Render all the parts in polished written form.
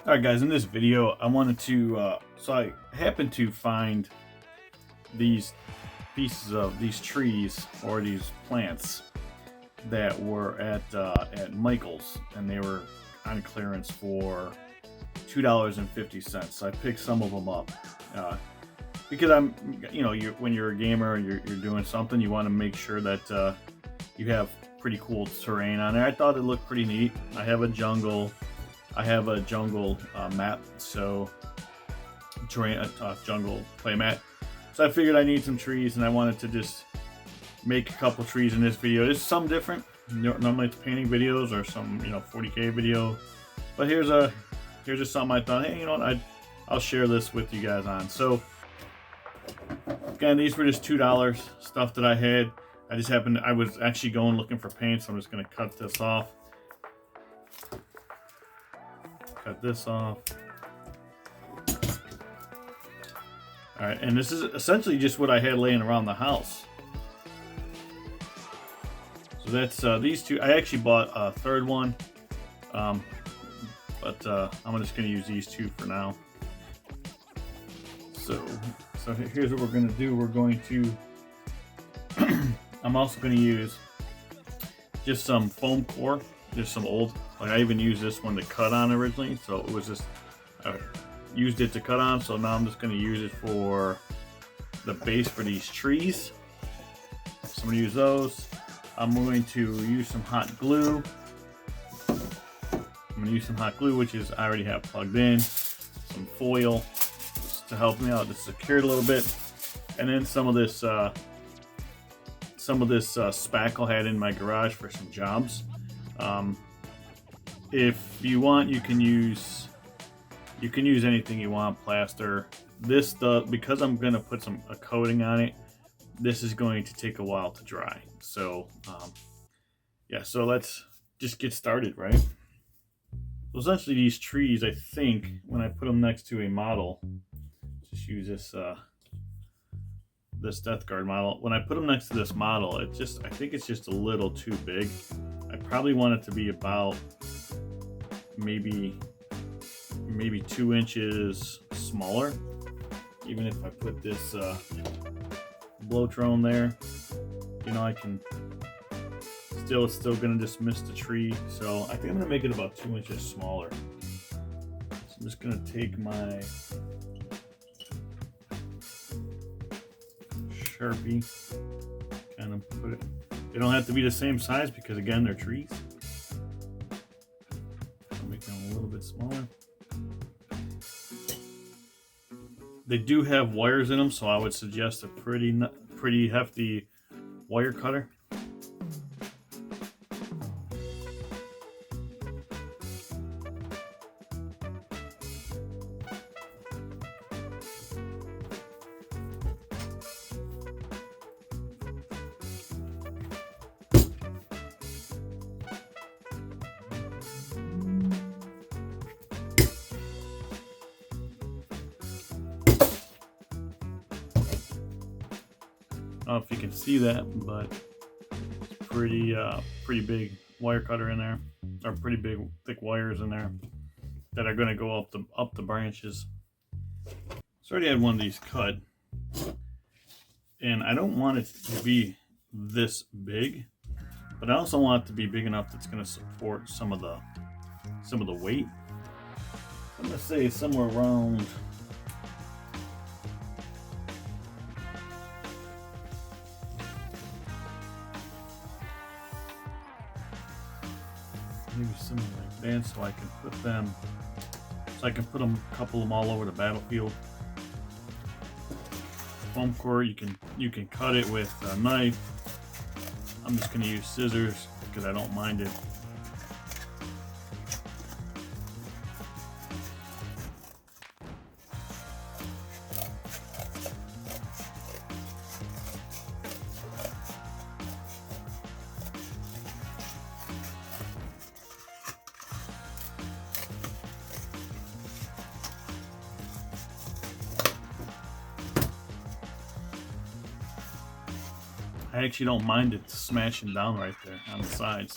Alright guys, in this video I wanted to, so I happened to find these pieces of these trees or these plants that were at Michael's, and they were on clearance for $2.50. So I picked some of them up because when you're a gamer, you're doing something, you want to make sure that you have pretty cool terrain on there. I thought it looked pretty neat. I have a jungle map, so terrain, jungle play mat. So I figured I need some trees, and I wanted to just make a couple trees in this video. It's some different. Normally it's painting videos or some 40K video, but here's just something I thought, hey, I'll share this with you guys on. So again, these were just $2 stuff that I had. I was actually going looking for paint, so I'm just going to cut this off. Cut this off. Alright, and this is essentially just what I had laying around the house. So that's these two. I actually bought a third one, but I'm just going to use these two for now. So here's what we're going to do. We're going to I'm also going to use just some foam core, just some old, like I even used this one to cut on originally, so it was just, I used it to cut on, so now I'm just going to use it for the base for these trees. So I'm going to use those. I'm going to use some hot glue. I'm going to use some hot glue, which is I already have plugged in, some foil just to help me out, to secure it a little bit, and then some of this spackle I had in my garage for some jobs. If you want, you can use anything you want, plaster. This because I'm gonna put a coating on it, this is going to take a while to dry. So yeah, so let's just get started, right? So essentially these trees, I think when I put them next to a model, just use this Death Guard model. When I put them next to this model, I think it's just a little too big. I probably want it to be about maybe 2 inches smaller. Even if I put this Blowtron there, I can it's still gonna just miss the tree. So I think I'm gonna make it about 2 inches smaller. So I'm just gonna take my Sharpie, kind of put it. They don't have to be the same size because again they're trees. I'll make them a little bit smaller. They do have wires in them, so I would suggest a pretty hefty wire cutter. I don't know if you can see that, but it's pretty big wire cutter in there, or pretty big thick wires in there that are going to go up the branches. So I already had one of these cut, and I don't want it to be this big, but I also want it to be big enough that's going to support some of the weight. I'm going to say somewhere around maybe something like that, so I can put them, a couple of them all over the battlefield. Foam core, you can cut it with a knife. I'm just going to use scissors because I don't mind it. I actually don't mind it smashing down right there on the sides.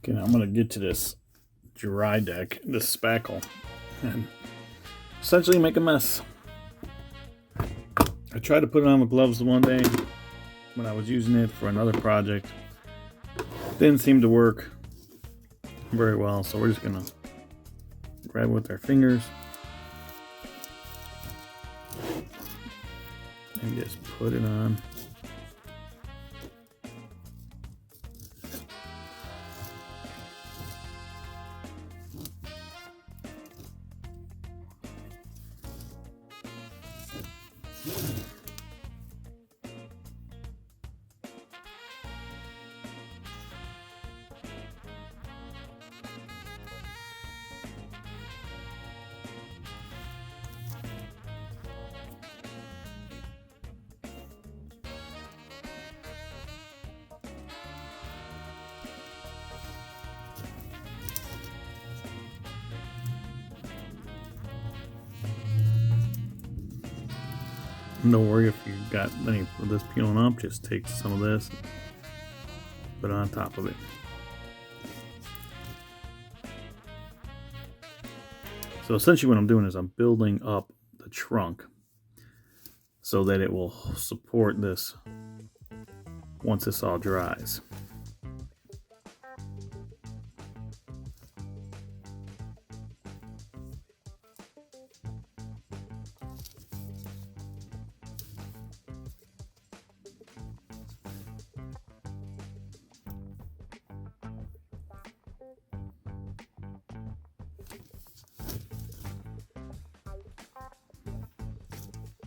Okay, now I'm gonna get to this dry deck, this spackle, and essentially make a mess. I tried to put it on with gloves one day when I was using it for another project. Didn't seem to work very well, so we're just gonna grab it with our fingers and just put it on. Don't worry if you got any of this peeling up, just take some of this, put it on top of it. So essentially what I'm doing is I'm building up the trunk so that it will support this once this all dries.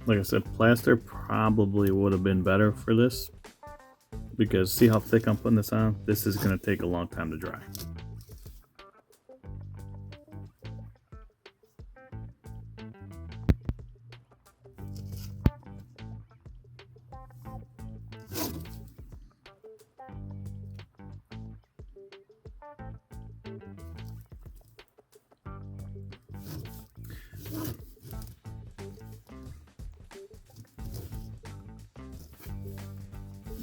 Like I said, plaster probably would have been better for this, because see how thick I'm putting this on? This is going to take a long time to dry.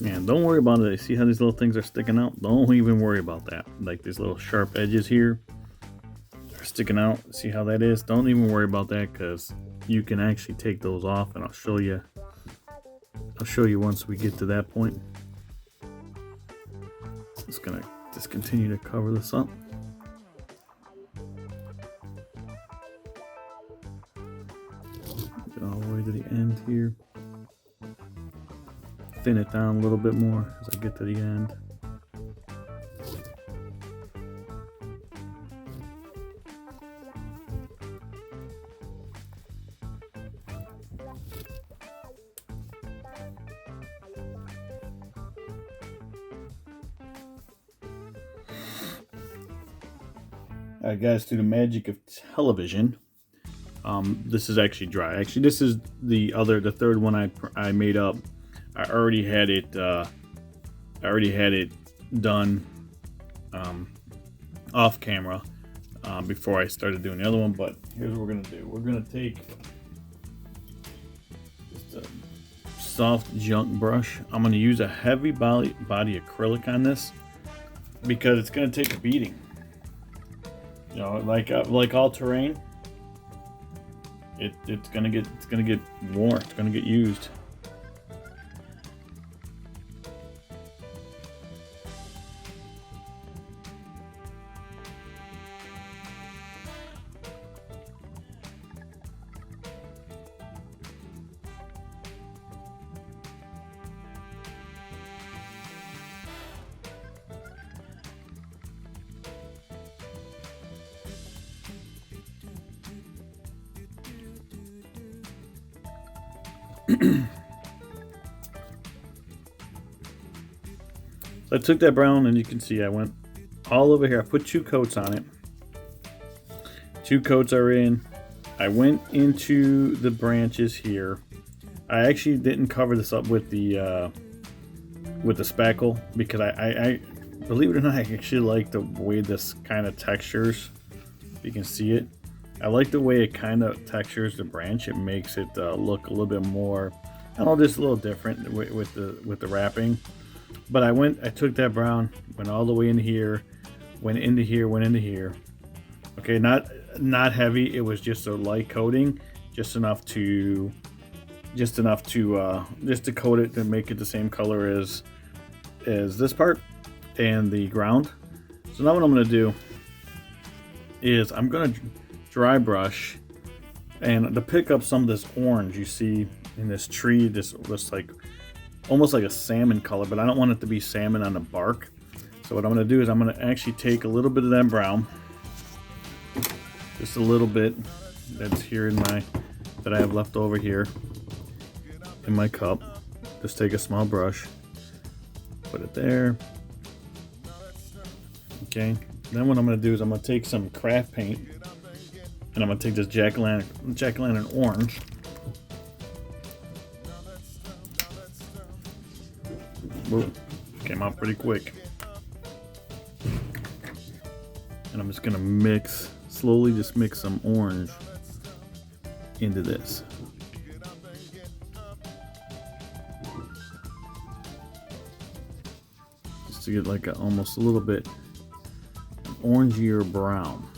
And don't worry about it. See how these little things are sticking out? Don't even worry about that. Like these little sharp edges here are sticking out. See how that is? Don't even worry about that, because you can actually take those off, and I'll show you. I'll show you once we get to that point. Just gonna just continue to cover this up. Get all the way to the end here. Thin it down a little bit more as I get to the end. Alright guys, through the magic of television, this is actually dry. Actually, this is the third one I made up. I already had it done off camera before I started doing the other one. But here's what we're gonna do. We're gonna take just a soft junk brush. I'm gonna use a heavy body acrylic on this because it's gonna take a beating. You know, like all terrain, it's gonna get worn. It's gonna get used. So I took that brown, and you can see I went all over here. I put 2 coats on it. 2 coats are in. I went into the branches here. I actually didn't cover this up with the spackle because I believe it or not, I actually like the way this kind of textures. If you can see it, I like the way it kind of textures the branch. It makes it look a little bit more, I don't know, just a little different with the wrapping. But I took that brown, went all the way in here, went into here, went into here. Okay, not heavy. It was just a light coating, just enough to coat it to make it the same color as this part and the ground. So now what I'm going to do is I'm going to dry brush and to pick up some of this orange you see in this tree. This looks like almost like a salmon color, but I don't want it to be salmon on the bark. So what I'm going to do is I'm going to actually take a little bit of that brown, just a little bit that's here in my, that I have left over here in my cup. Just take a small brush, put it there. Okay, then what I'm going to do is I'm going to take some craft paint and I'm going to take this jack-o'-lantern orange. Whoa, came out pretty quick. And I'm just going to mix, slowly just mix some orange into this. Just to get like almost a little bit orangier brown.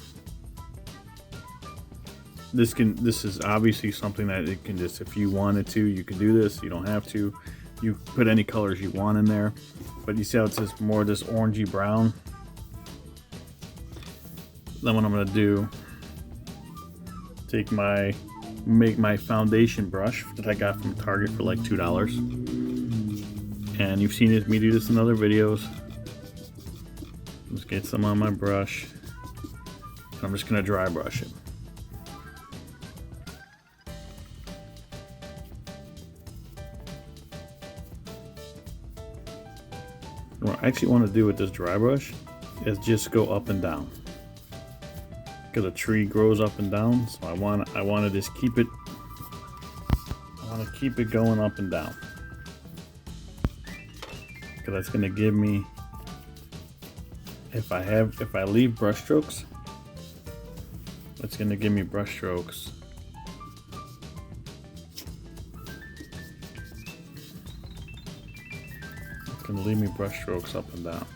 This is obviously something that it can just, if you wanted to, you can do this. You don't have to. You put any colors you want in there. But you see how it's just more this orangey brown. Then what I'm going to do, make my foundation brush that I got from Target for like $2. And you've seen me do this in other videos. Just get some on my brush. And I'm just going to dry brush it. What I actually want to do with this dry brush is just go up and down. Because a tree grows up and down, so I want to just keep it. I want to keep it going up and down. Because that's going to give me. If I leave brush strokes, it's going to give me brush strokes. It's going to leave me brush strokes up and down.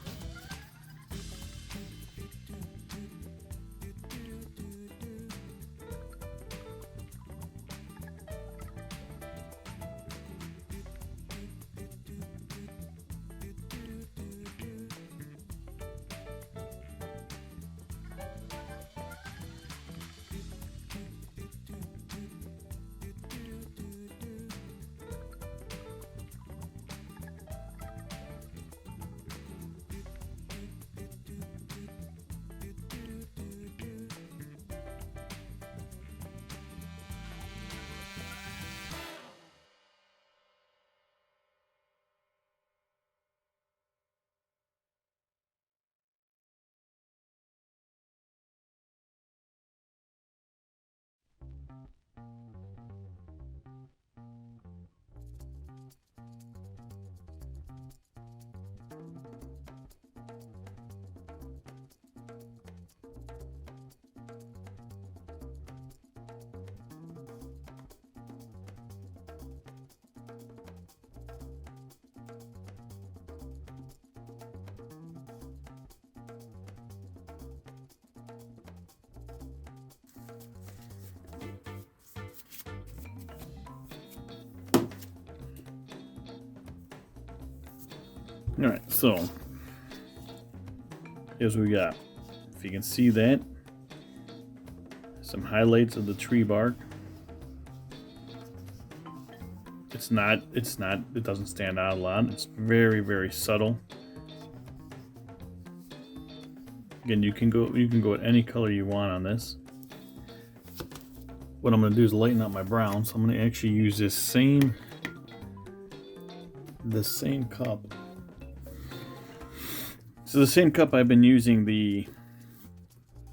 Alright, so here's what we got. If you can see that, some highlights of the tree bark. It doesn't stand out a lot. It's very, very subtle. Again, you can go with any color you want on this. What I'm going to do is lighten up my brown, so I'm going to actually use the same cup. So the same cup I've been using the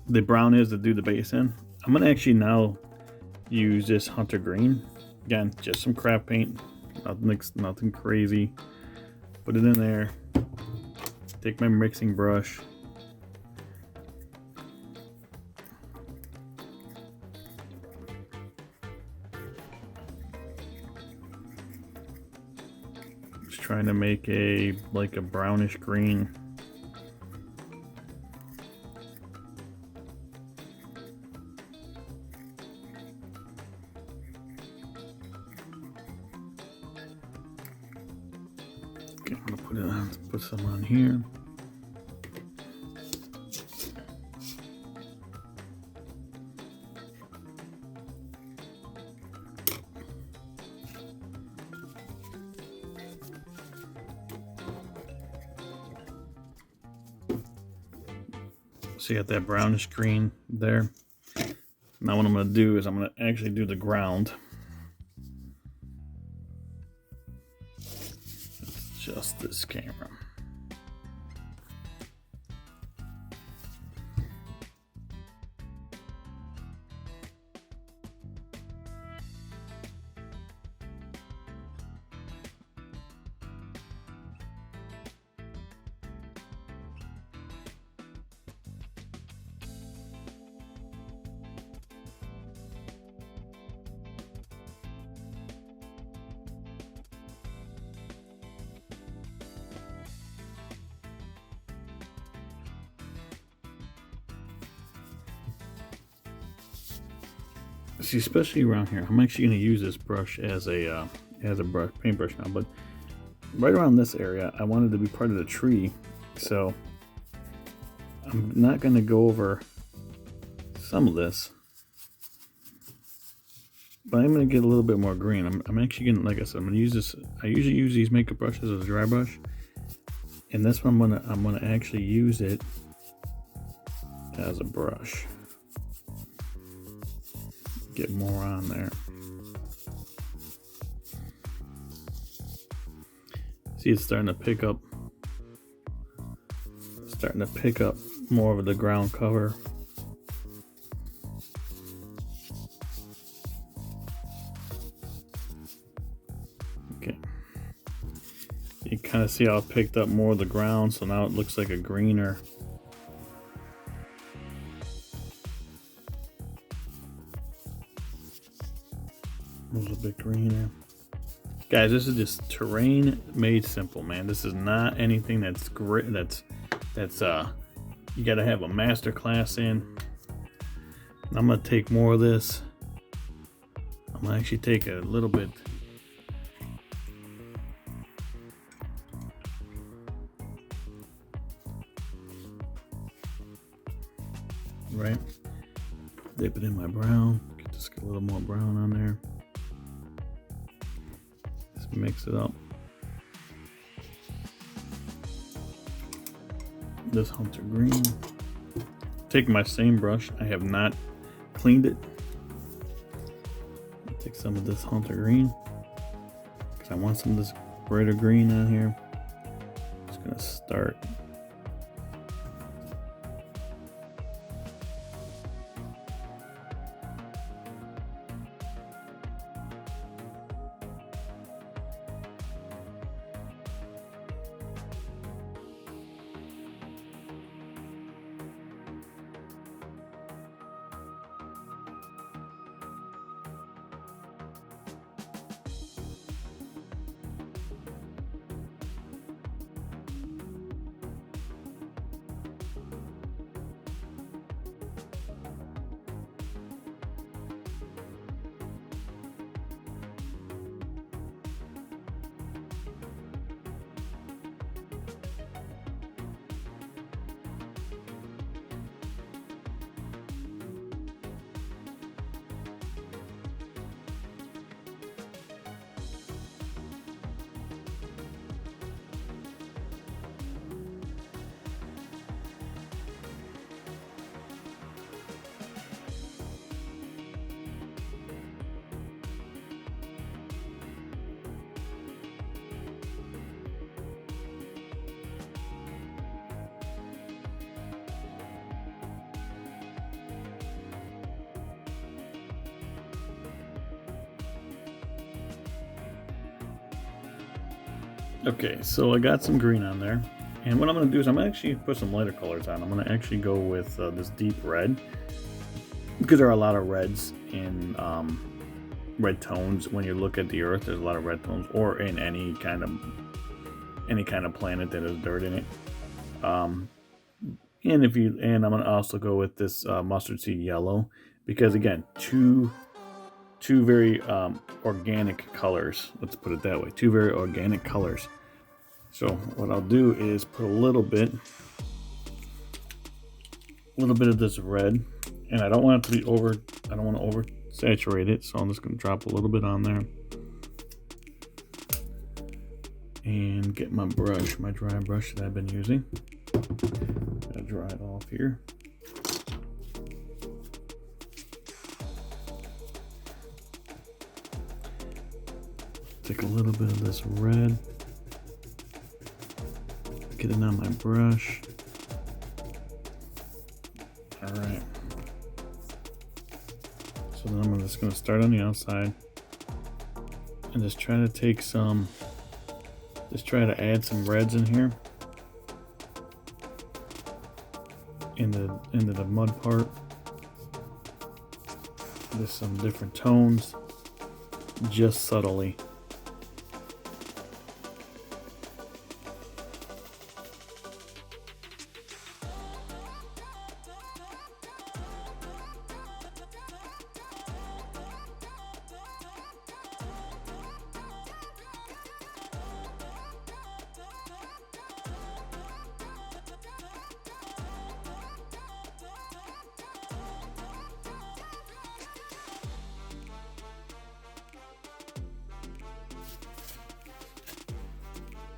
brown is to do the base in. I'm going to actually now use this hunter green. Again, just some craft paint, nothing crazy. Put it in there. Take my mixing brush. Just trying to make like a brownish green. put some on here. So you got that brownish green there. Now what I'm going to do is I'm going to actually do the ground. It's just this camera. See, especially around here, I'm actually going to use this brush as a paintbrush now. But right around this area, I wanted to be part of the tree, so I'm not going to go over some of this, but I'm going to get a little bit more green. I'm actually going to, like I said, I'm going to use this. I usually use these makeup brushes as a dry brush, and this one I'm going to actually use it as a brush. Get more on there. See, it's starting to pick up. More of the ground cover. Okay. You kind of see how it picked up more of the ground, so now it looks like a greener. A little bit greener. Guys, this is just terrain made simple, man. This is not anything that's great. That's you got to have a master class in. I'm gonna take more of this. I'm gonna actually take a little bit. Right. Dip it in my brown. Just get a little more brown on there. Mix it up. This hunter green. Take my same brush. I have not cleaned it. Take some of this hunter green because I want some of this brighter green on here. Just gonna start. Okay, so I got some green on there, and what I'm going to do is I'm going to actually put some lighter colors on. I'm going to actually go with this deep red, because there are a lot of reds in red tones. When you look at the earth, there's a lot of red tones, or in any kind of planet that has dirt in it. And I'm going to also go with this mustard seed yellow, because again, two very organic colors. Let's put it that way. Two very organic colors. So what I'll do is put a little bit of this red, and I don't want it to be I don't want to over saturate it, so I'm just going to drop a little bit on there. And get my brush, my dry brush that I've been using. Gotta dry it off here. Take a little bit of this red, get it on my brush. All right. So then I'm just going to start on the outside and just try to take some, just try to add some reds in here into the mud part. There's some different tones, just subtly.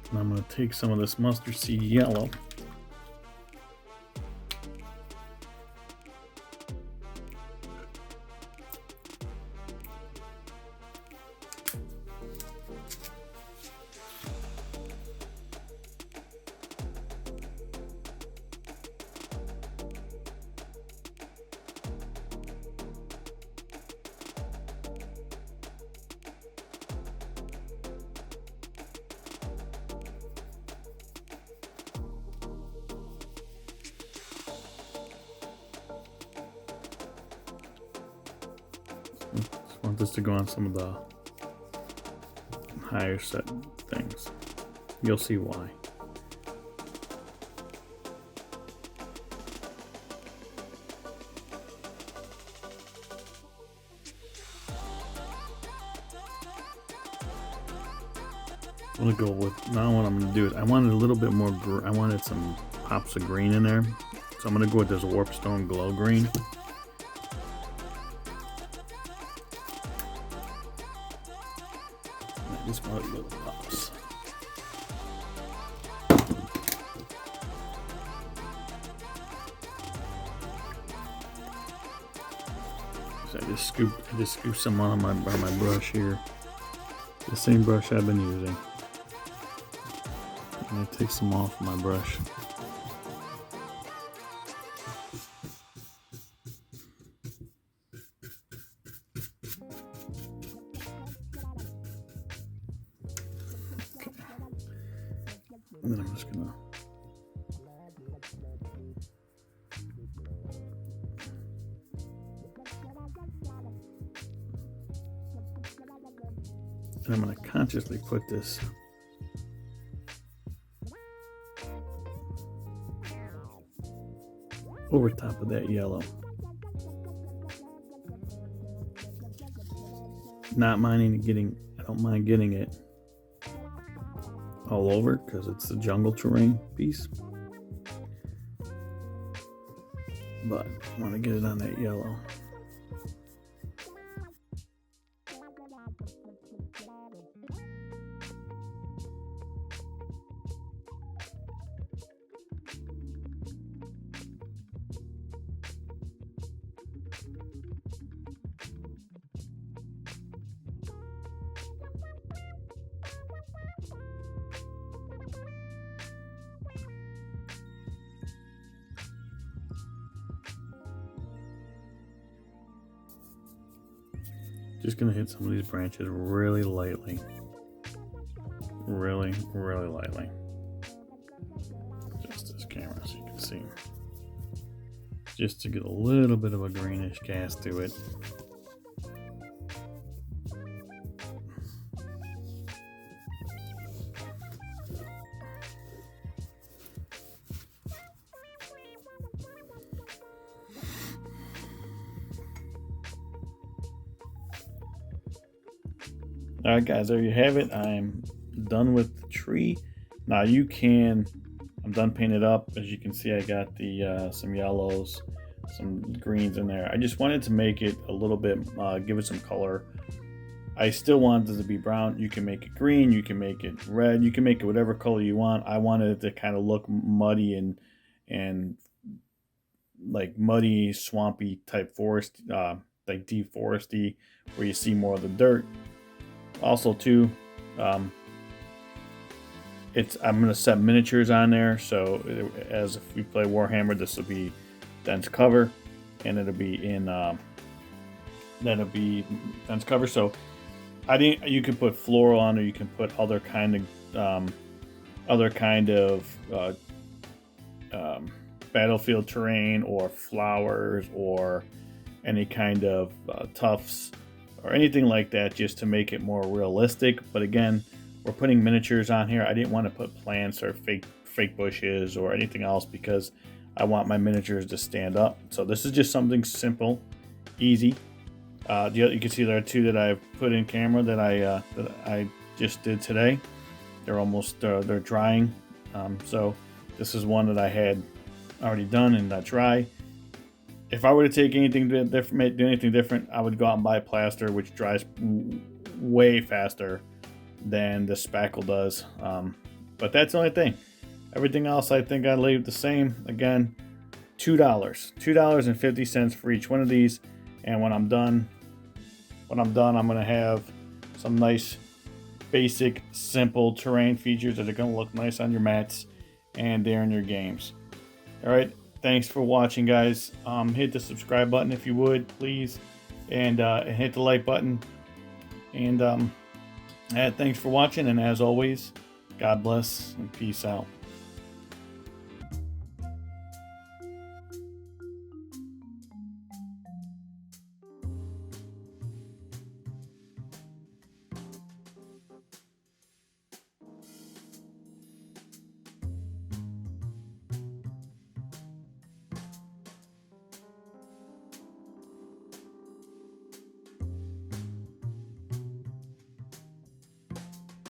And I'm going to take some of this mustard seed yellow. Just want this to go on some of the higher set things. You'll see why. I'm gonna go with, now what I'm gonna do is I wanted a little bit more, I wanted some pops of green in there. So I'm gonna go with this Warpstone Glow Green. Just want little pops. So I just scoop some on my brush here. The same brush I've been using. I'm gonna take some off my brush. And then I'm just gonna consciously put this over top of that yellow. Not minding getting, I don't mind getting it all over because it's the jungle terrain piece, but I want to get it on that yellow. Just gonna hit some of these branches really lightly. Really, really lightly. Just this camera so you can see. Just to get a little bit of a greenish cast to it. Alright guys, there you have it. I'm done with the tree. Now you can, I'm done painted up. As you can see, I got the some yellows, some greens in there. I just wanted to make it a little bit, give it some color. I still wanted it to be brown. You can make it green, you can make it red, you can make it whatever color you want. I wanted it to kind of look muddy and like muddy, swampy type forest, like deep foresty, where you see more of the dirt. Also, too, I'm gonna set miniatures on there, so as if we play Warhammer, this will be dense cover, and it'll be in that'll be dense cover. So you can put floral on, or you can put other kind of battlefield terrain, or flowers, or any kind of tufts, or anything like that, just to make it more realistic. But again, we're putting miniatures on here. I didn't want to put plants or fake bushes or anything else, because I want my miniatures to stand up. So this is just something simple, easy. You can see there are two that I've put in camera that I just did today. They're almost they're drying. So this is one that I had already done and not dry. If I were to take anything different, do anything different, I would go out and buy plaster, which dries way faster than the spackle does. But that's the only thing. Everything else, I think I leave the same. Again, $2.50 for each one of these. And when I'm done, I'm gonna have some nice, basic, simple terrain features that are gonna look nice on your mats and there in your games. All right, thanks for watching, guys. Hit the subscribe button if you would, please, and hit the like button. And thanks for watching, and as always, God bless and peace out.